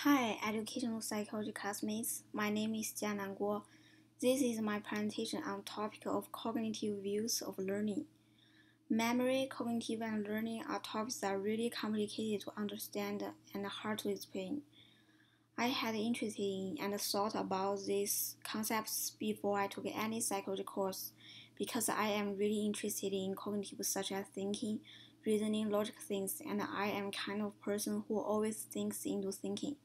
Hi, educational psychology classmates. My name is Jianan Guo. This is my presentation on topic of cognitive views of learning. Memory, cognitive, and learning are topics that are really complicated to understand and hard to explain. I had interest in and thought about these concepts before I took any psychology course because I am really interested in cognitive such as thinking, reasoning, logic things, and I am kind of person who always thinks into thinking.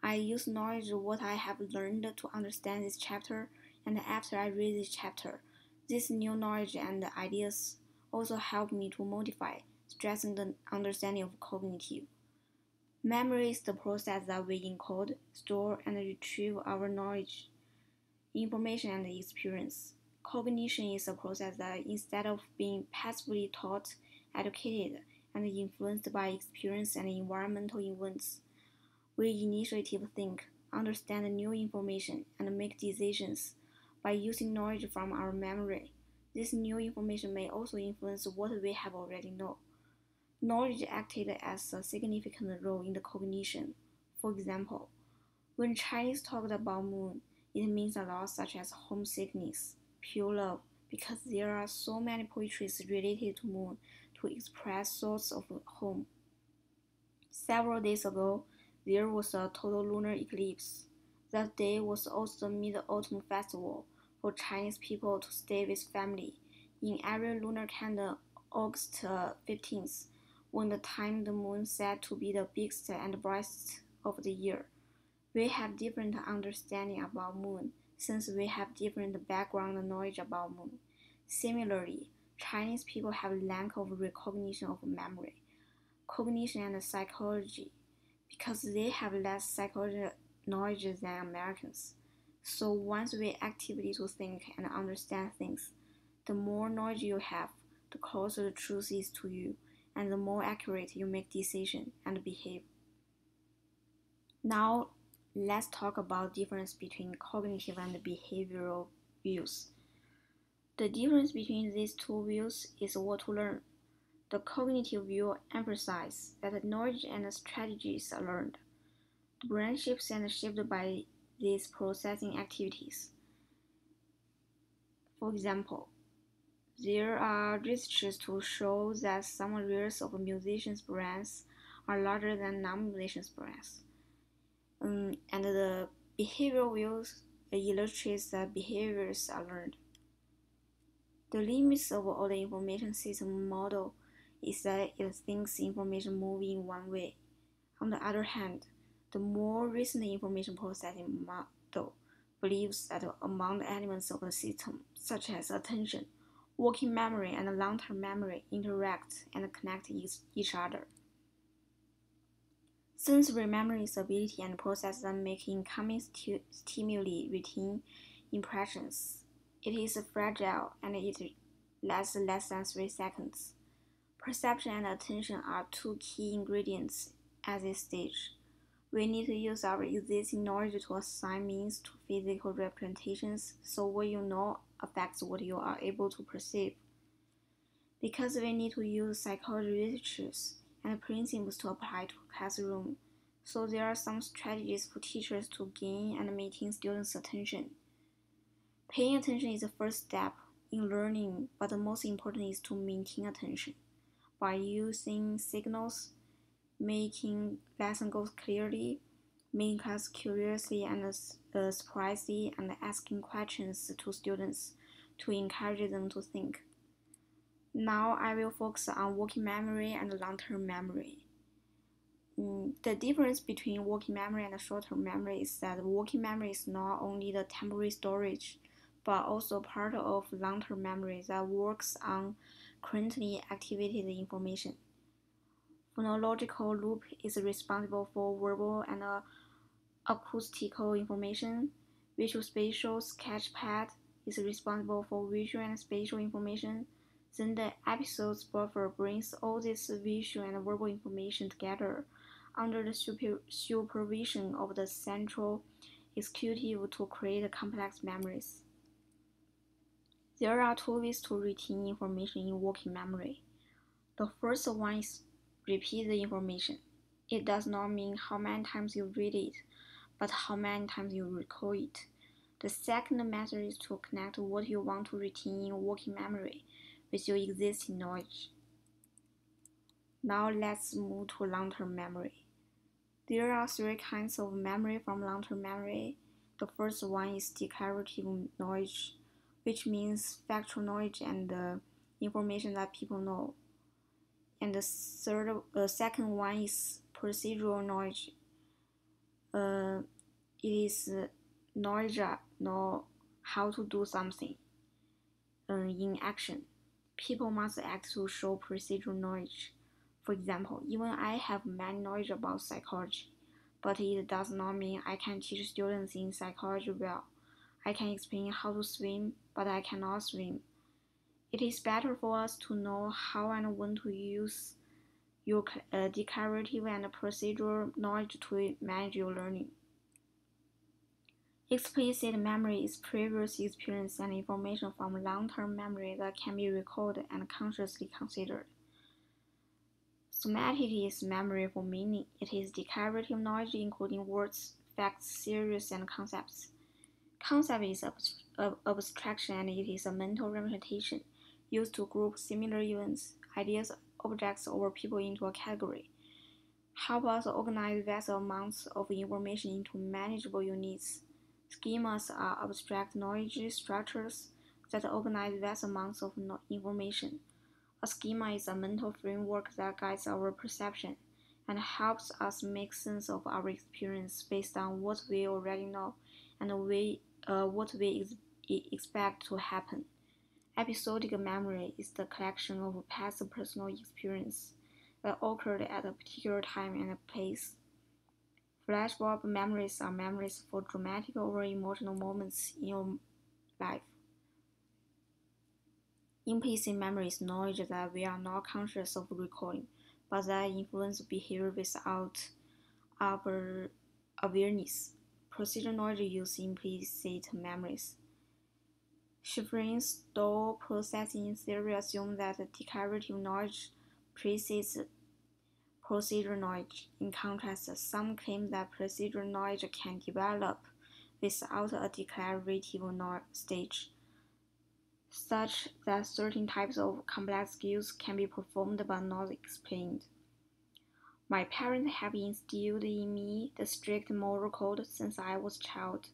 I use knowledge what I have learned to understand this chapter, and after I read this chapter, this new knowledge and ideas also help me to modify, stressing the understanding of cognitive. Memory is the process that we encode, store, and retrieve our knowledge, information, and experience. Cognition is a process that instead of being passively taught, educated, and influenced by experience and environmental events, we initiative think, understand new information, and make decisions by using knowledge from our memory. This new information may also influence what we have already know. Knowledge acted as a significant role in the cognition. For example, when Chinese talked about moon, it means a lot such as homesickness, pure love, because there are so many poetries related to moon to express thoughts of home. Several days ago, there was a total lunar eclipse. That day was also the Mid-Autumn Festival for Chinese people to stay with family. In every lunar calendar, August 15th, when the time the moon said to be the biggest and brightest of the year. We have different understanding about moon since we have different background knowledge about moon. Similarly, Chinese people have lack of recognition of memory, cognition, and psychology because they have less psychology knowledge than Americans. So once we actively to think and understand things, the more knowledge you have, the closer the truth is to you, and the more accurate you make decision and behave. Now, let's talk about difference between cognitive and behavioral views. The difference between these two views is what to learn. The cognitive view emphasizes that knowledge and strategies are learned. The brain shapes and shaped by these processing activities. For example, there are research to show that some areas of musicians' brains are larger than non-musicians' brains. And the behavioral views illustrates that behaviors are learned. The limits of all the information system model is that it thinks information move in one way. On the other hand, the more recent information processing model believes that among the elements of the system, such as attention, working memory, and long-term memory, interact and connect each other. Sensory memory's ability and process that make incoming stimuli retain impressions. It is fragile and it lasts less than 3 seconds. Perception and attention are two key ingredients at this stage. We need to use our existing knowledge to assign means to physical representations so what you know affects what you are able to perceive. Because we need to use psychology researches and principles to apply to classroom, so there are some strategies for teachers to gain and maintain students' attention. Paying attention is the first step in learning, but the most important is to maintain attention by using signals, making lesson goals clearly, making class curiously and surprisingly, and asking questions to students to encourage them to think. Now I will focus on working memory and long-term memory. The difference between working memory and short-term memory is that working memory is not only the temporary storage, but also part of long-term memory that works on currently activated information. Phonological loop is responsible for verbal and acoustical information. Visual-spatial sketchpad is responsible for visual and spatial information. Then the episodes buffer brings all this visual and verbal information together under the supervision of the central executive to create complex memories. There are two ways to retain information in working memory. The first one is repeat the information. It does not mean how many times you read it, but how many times you recall it. The second method is to connect what you want to retain in working memory with your existing knowledge. Now let's move to long-term memory. There are three kinds of memory from long-term memory. The first one is declarative knowledge, which means factual knowledge and information that people know. And the second one is procedural knowledge. It is knowledge know how to do something in action. People must act to show procedural knowledge. For example, even I have many knowledge about psychology, but it does not mean I can teach students in psychology well. I can explain how to swim, but I cannot swim. It is better for us to know how and when to use your declarative and procedural knowledge to manage your learning. Explicit memory is previous experience and information from long-term memory that can be recalled and consciously considered. Somatic is memory for meaning. It is declarative knowledge including words, facts, theories, and concepts. Concept is abstraction and it is a mental representation used to group similar events, ideas, objects, or people into a category. Help us organize vast amounts of information into manageable units. Schemas are abstract knowledge structures that organize vast amounts of information. A schema is a mental framework that guides our perception and helps us make sense of our experience based on what we already know and what we expect to happen. Episodic memory is the collection of past personal experience that occurred at a particular time and place. Flashbulb memories are memories for dramatic or emotional moments in your life. Implicit memory is knowledge that we are not conscious of recalling, but that influence behavior without our awareness. Procedural knowledge uses implicit memories. Schifrin's Stoll processing theory assumes that declarative knowledge precedes procedural knowledge. In contrast, some claim that procedural knowledge can develop without a declarative stage, such that certain types of complex skills can be performed but not explained. My parents have instilled in me the strict moral code since I was a child,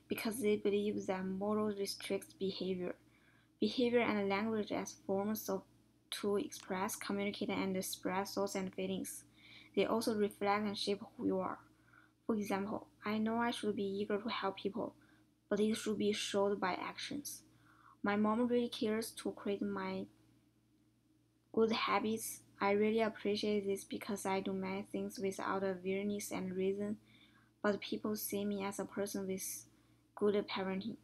because they believe that morals restrict behavior. Behavior and language as forms to express, communicate, and express thoughts and feelings. They also reflect and shape who you are. For example, I know I should be eager to help people, but it should be showed by actions. My mom really cares to create my good habits. I really appreciate this because I do many things without awareness and reason, but people see me as a person with good parenting.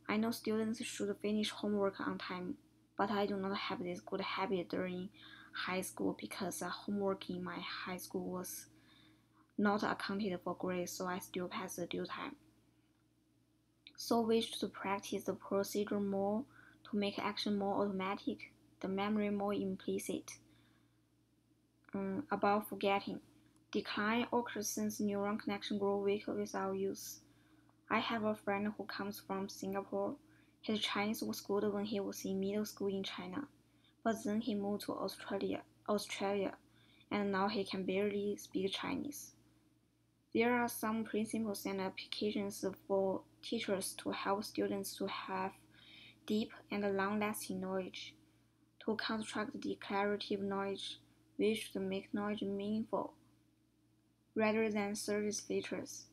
I know students should finish homework on time, but I do not have this good habit during high school because homework in my high school was not accounted for grades, so I still passed the due time. So we should practice the procedure more to make action more automatic, the memory more implicit. About forgetting. Decline occurs since neuron connection grow weaker without use. I have a friend who comes from Singapore. His Chinese was good when he was in middle school in China, but then he moved to Australia, and now he can barely speak Chinese. There are some principles and applications for teachers to help students to have deep and long-lasting knowledge. To construct declarative knowledge, we should make knowledge meaningful rather than surface features.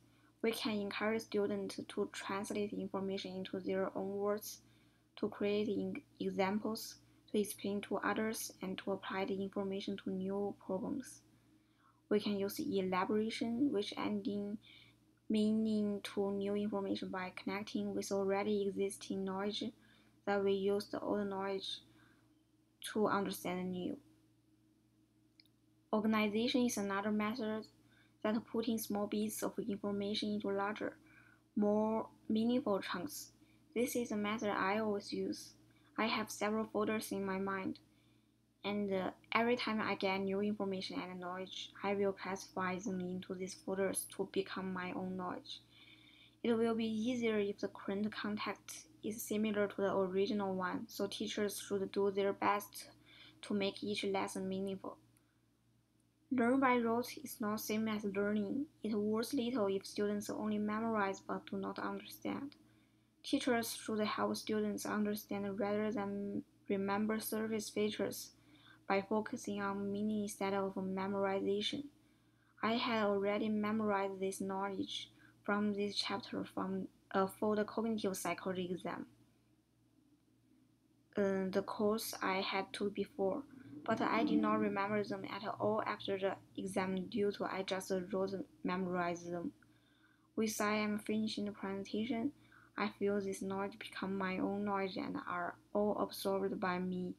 We can encourage students to translate information into their own words, to create examples, to explain to others, and to apply the information to new problems. We can use elaboration, which adding meaning to new information by connecting with already existing knowledge that we use the old knowledge to understand the new. Organization is another method that putting small bits of information into larger, more meaningful chunks. This is a method I always use. I have several folders in my mind. And every time I get new information and knowledge, I will classify them into these folders to become my own knowledge. It will be easier if the current context is similar to the original one, so teachers should do their best to make each lesson meaningful. Learn by rote is not same as learning. It works little if students only memorize but do not understand. Teachers should help students understand rather than remember surface features by focusing on meaning instead of memorization. I had already memorized this knowledge from this chapter for the cognitive psychology exam, the course I had took before, but I did not remember them at all after the exam due to I just wrote memorized them. With I am finishing the presentation, I feel this knowledge become my own knowledge and are all absorbed by me,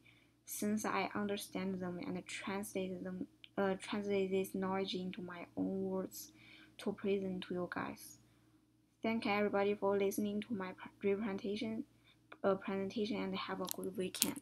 since I understand them and translate this knowledge into my own words to present to you guys. Thank everybody for listening to my presentation and have a good weekend.